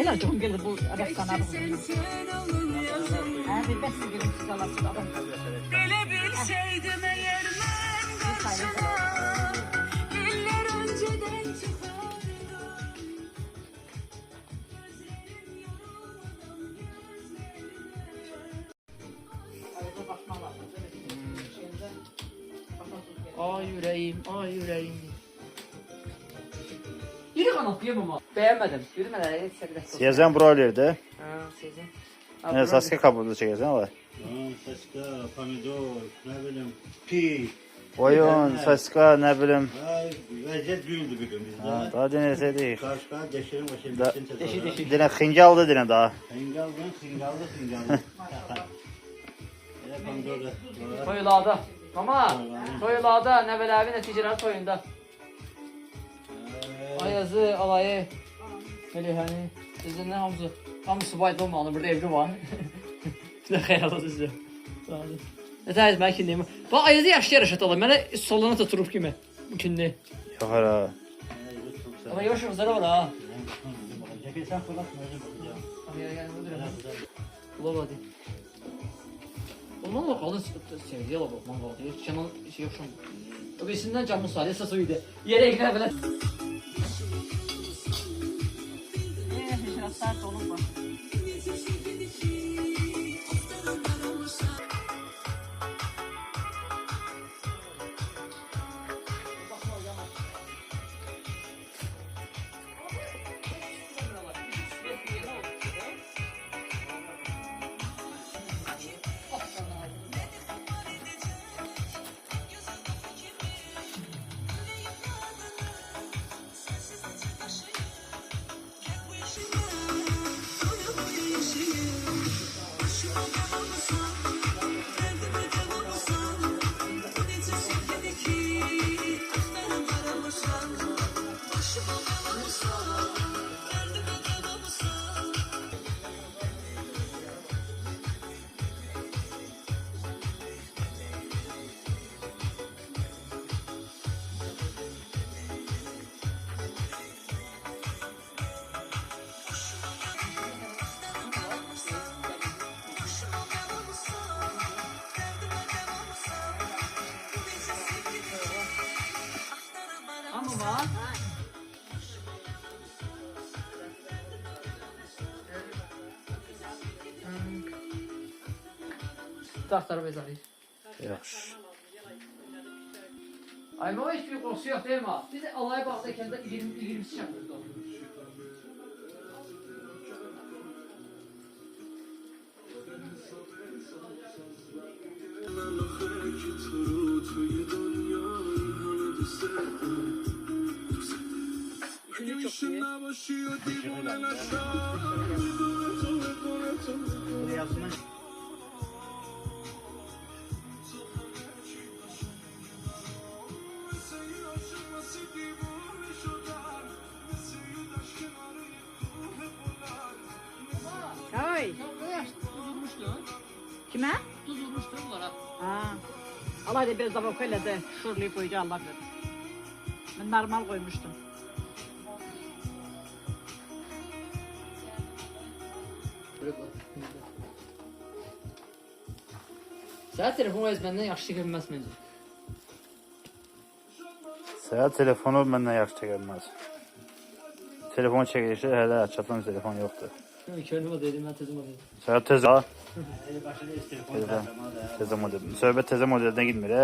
Elə çoxum gelir bu rəfsana bu. Hə, bir bəs girim siz alasınız adam. Belə bilsəydim əgər mən qaçsam, illər öncədən çıxardım. Ayıba baxmaq lazım. Şeyində Ay yüreğim, ay yüreğim. Yürü kanat yiyeyim ama. Beğenmedim. Yürümeler. Sezen broiler'de. Ha, Sezen. Evet, Sasuke kabuğunu çekersen var. Saçka, pomidor, ne bileyim, pi. Oyun, Sasuke, ne bileyim. Ay, vəziyyət büyüldü bir gün bizdə. Ha, daha deneseydik. Qarşıqa deşirin başa Da- bitsin Deşi deşi. Dine xingaldı dine daha. Xingaldı. Elə pomidor da. Toyulada. Mama. Toyulada. Nəvələvi nəticələr toyunda. Ayazı, alayı. Hele hani. Sizin ne hamısı? Hamısı bayda olmalı. Burada evli var. Bir de xəyal sizə. Nətəyiz mən kindiyim. Bax Ayazı yaşlı atalım. Mənə soluna tuturup kimi. Bu kindi. Yok ara. Ama yavaş yavaş var ha. Cəki sən fırlat, məcbur bakacağım. Yani bu hadi. Ondan da kalın sevdiye la bakman kaldı. Kenan şey yok şu an. Öbesinden camı sağdı. Esas oydu. Yere ekler böyle. şiraslar dolu var. Ama var. Tahtları bezali. Yaxşı. Ay baba hiçbir kokusu yok değil mi? Biz de alay bağdayken de 20 yapıyoruz. Oy. Kime? Tuz vurmuştu bunlara. Ha. Allah da biraz da bak öyle de şurluyu koyacağım Allah bilir. Ben normal koymuştum. Sen telefonu ezbenden yaxşı görünməz məncə. Sənə telefonu məndən yaxşı çəkilməz. Telefon çəkilişi hələ çatan telefon yoxdur. Könlüm o dedim, mən tezim o dedim. Sənə tez al. Başında telefon Tezə model. Söhbət tezə modeldən gitmir.